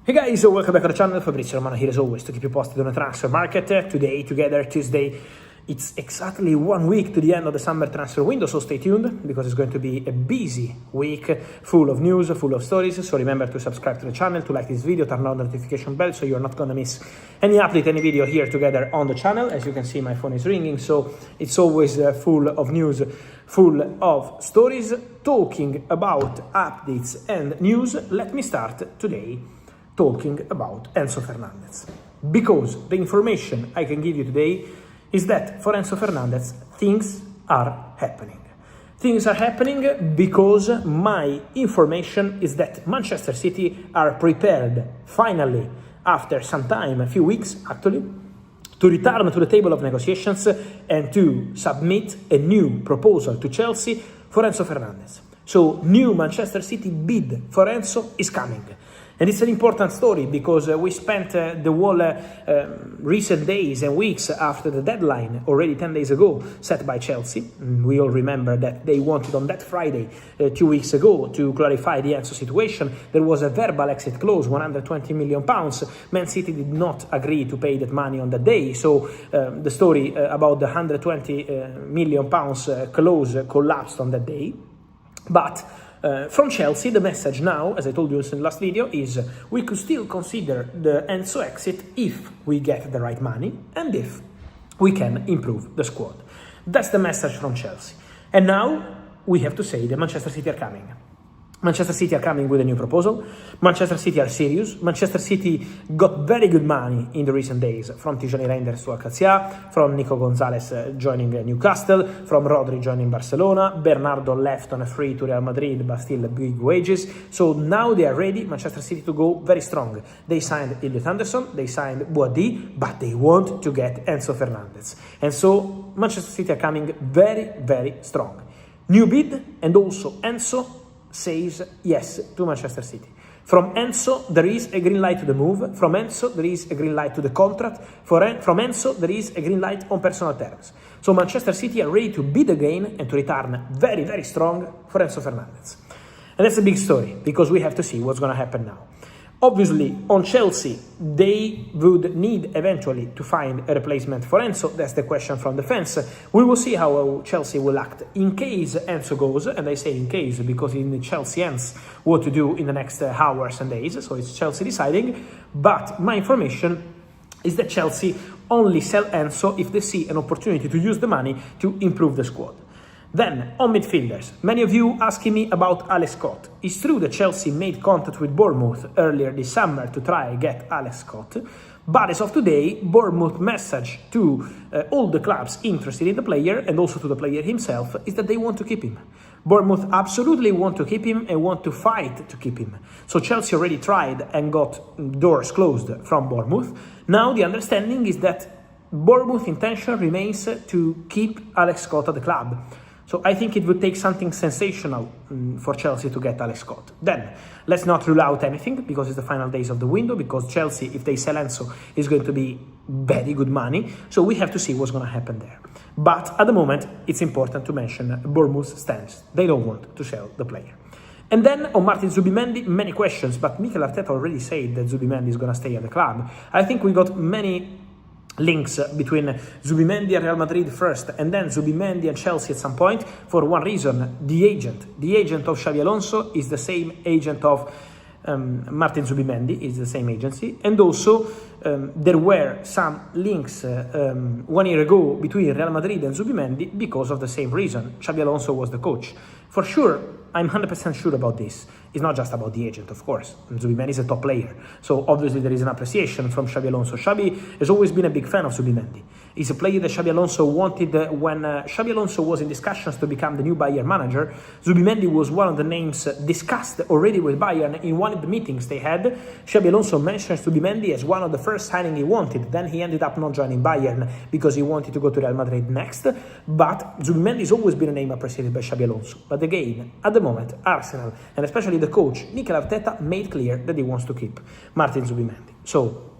Hey guys, so welcome back to the channel. Fabrizio Romano here as always to keep you posted on the transfer market. Today, together, Tuesday, it's exactly 1 week to the end of the summer transfer window, so stay tuned because it's going to be a busy week full of news, full of stories. So remember to subscribe to the channel, to like this video, turn on the notification bell so you're not going to miss any update, any video here together on the channel. As you can see, my phone is ringing, so it's always full of news, full of stories. Talking about updates and news, let me start today talking about Enzo Fernandez, because the information I can give you today is that for Enzo Fernandez, things are happening. Things are happening because my information is that Manchester City are prepared, finally, after some time, a few weeks actually, to return to the table of negotiations and to submit a new proposal to Chelsea for Enzo Fernandez. So, new Manchester City bid for Enzo is coming. And it's an important story because we spent the whole recent days and weeks after the deadline, already 10 days ago, set by Chelsea. We all remember that they wanted on that Friday, 2 weeks ago, to clarify the Enzo situation. There was a verbal exit clause, £120 million. Man City did not agree to pay that money on that day. So the story about the £120 million clause collapsed on that day. But from Chelsea, the message now, as I told you in the last video, is we could still consider the Enzo exit if we get the right money and if we can improve the squad. That's the message from Chelsea. And now we have to say that Manchester City are coming. Manchester City are coming with a new proposal. Manchester City are serious. Manchester City got very good money in the recent days, from Tijani Reinders to Alcacia, from Nico Gonzalez joining Newcastle, from Rodri joining Barcelona, Bernardo left on a free to Real Madrid, but still big wages. So now they are ready, Manchester City, to go very strong. They signed Elliot Anderson, they signed Boadi, but they want to get Enzo Fernandez. And so Manchester City are coming very, very strong. New bid, and also Enzo says yes to Manchester City. From Enzo, there is a green light to the move. From Enzo, there is a green light to the contract. From Enzo, there is a green light on personal terms. So Manchester City are ready to bid again and to return very, very strong for Enzo Fernandez. And that's a big story, because we have to see what's going to happen now. Obviously, on Chelsea, they would need eventually to find a replacement for Enzo. That's the question from the fans. We will see how Chelsea will act in case Enzo goes, and I say in case because in Chelsea hands what to do in the next hours and days, so it's Chelsea deciding. But my information is that Chelsea only sell Enzo if they see an opportunity to use the money to improve the squad. Then, on midfielders, many of you asking me about Alex Scott. It's true that Chelsea made contact with Bournemouth earlier this summer to try and get Alex Scott, but as of today, Bournemouth message to all the clubs interested in the player and also to the player himself is that they want to keep him. Bournemouth absolutely want to keep him and want to fight to keep him. So Chelsea already tried and got doors closed from Bournemouth. Now the understanding is that Bournemouth's intention remains to keep Alex Scott at the club. So I think it would take something sensational for Chelsea to get Alex Scott. Then, let's not rule out anything because it's the final days of the window, because Chelsea, if they sell Enzo, is going to be very good money. So we have to see what's going to happen there. But at the moment, it's important to mention Bournemouth's stance. They don't want to sell the player. And then on Martin Zubimendi, many questions, but Mikel Arteta already said that Zubimendi is going to stay at the club. I think we got many links between Zubimendi and Real Madrid first, and then Zubimendi and Chelsea at some point, for one reason: the agent of Xabi Alonso is the same agent of Martin Zubimendi, is the same agency, and also there were some links 1 year ago between Real Madrid and Zubimendi because of the same reason. Xabi Alonso was the coach. For sure, I'm 100% sure about this. It's not just about the agent, of course. Zubimendi is a top player. So obviously there is an appreciation from Xabi Alonso. Xabi has always been a big fan of Zubimendi. He's a player that Xabi Alonso wanted when Xabi Alonso was in discussions to become the new Bayern manager. Zubimendi was one of the names discussed already with Bayern in one of the meetings they had. Xabi Alonso mentioned Zubimendi as one of the first signing he wanted. Then he ended up not joining Bayern because he wanted to go to Real Madrid next. But Zubimendi has always been a name appreciated by Xabi Alonso. But again, at the moment, Arsenal, and especially the coach, Mikel Arteta, made clear that he wants to keep Martin Zubimendi. So,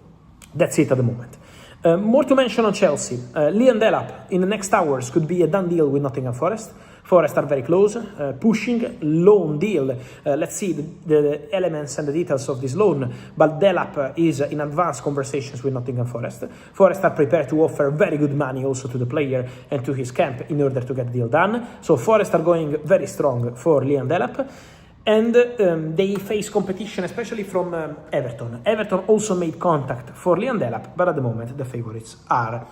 that's it at the moment. More to mention on Chelsea. Delap in the next hours could be a done deal with Nottingham Forest. Forest are very close, pushing, loan deal. Let's see the elements and the details of this loan, but Delap is in advanced conversations with Nottingham Forest. Forest are prepared to offer very good money also to the player and to his camp in order to get the deal done. So Forest are going very strong for Liam Delap. And they face competition, especially from Everton. Everton also made contact for Liam Delap, but at the moment the favorites are,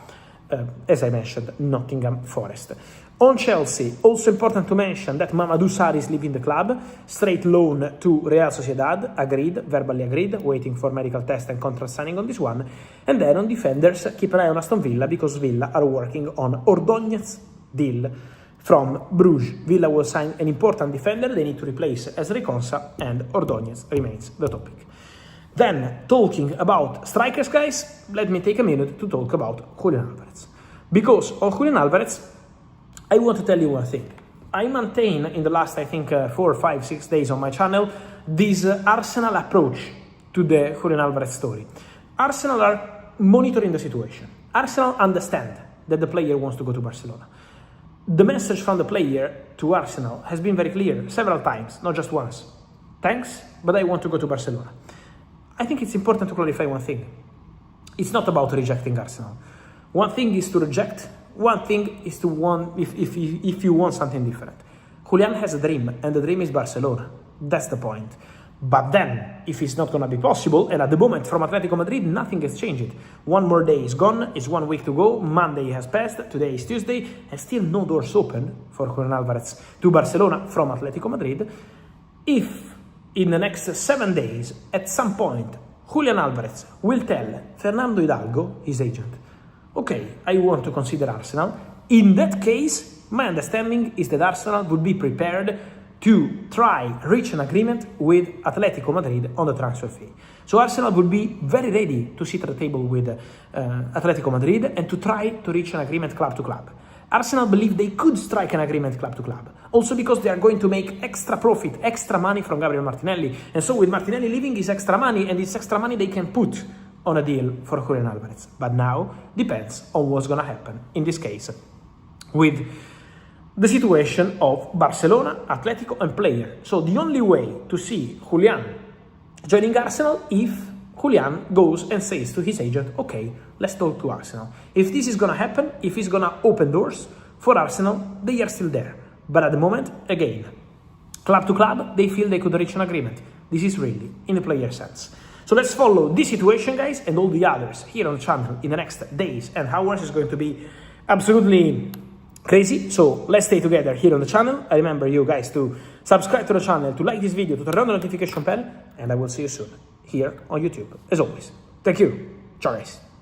as I mentioned, Nottingham Forest. On Chelsea, also important to mention that Mamadou Sarr is leaving the club, straight loan to Real Sociedad, verbally agreed, waiting for medical test and contract signing on this one. And then on defenders, keep an eye on Aston Villa, because Villa are working on Ordóñez deal from Bruges. Villa will sign an important defender, they need to replace Ezri Konsa, and Ordóñez remains the topic. Then, talking about strikers, guys, let me take a minute to talk about Julian Alvarez. Because of Julian Alvarez, I want to tell you one thing. I maintain in the last, I think, 4, 5, 6 days on my channel, this Arsenal approach to the Julian Alvarez story. Arsenal are monitoring the situation. Arsenal understand that the player wants to go to Barcelona. The message from the player to Arsenal has been very clear several times, not just once. Thanks, but I want to go to Barcelona. I think it's important to clarify one thing. It's not about rejecting Arsenal. One thing is to reject, one thing is to want, if you want something different. Julian has a dream, and the dream is Barcelona. That's the point. But then, if it's not going to be possible, and at the moment from Atletico Madrid, nothing has changed. One more day is gone, it's 1 week to go, Monday has passed, today is Tuesday, and still no doors open for Julian Alvarez to Barcelona from Atletico Madrid. If in the next 7 days, at some point, Julian Alvarez will tell Fernando Hidalgo, his agent, okay, I want to consider Arsenal, in that case, my understanding is that Arsenal would be prepared to try reach an agreement with Atletico Madrid on the transfer fee. So Arsenal would be very ready to sit at the table with Atletico Madrid and to try to reach an agreement club to club. Arsenal believe they could strike an agreement club to club, also because they are going to make extra profit, extra money from Gabriel Martinelli. And so with Martinelli leaving is extra money, and it's extra money they can put on a deal for Julian Alvarez. But now depends on what's going to happen in this case with the situation of Barcelona, Atletico and player. So the only way to see Julian joining Arsenal if Julian goes and says to his agent, okay, let's talk to Arsenal. If this is going to happen, if it's going to open doors for Arsenal, they are still there. But at the moment, again, club to club, they feel they could reach an agreement. This is really in the player sense. So let's follow this situation, guys, and all the others here on the channel in the next days and hours. Is going to be absolutely crazy. So let's stay together here on the channel. I remember you guys to subscribe to the channel, to like this video, to turn on the notification bell, and I will see you soon here on YouTube. As always, thank you. Ciao, guys.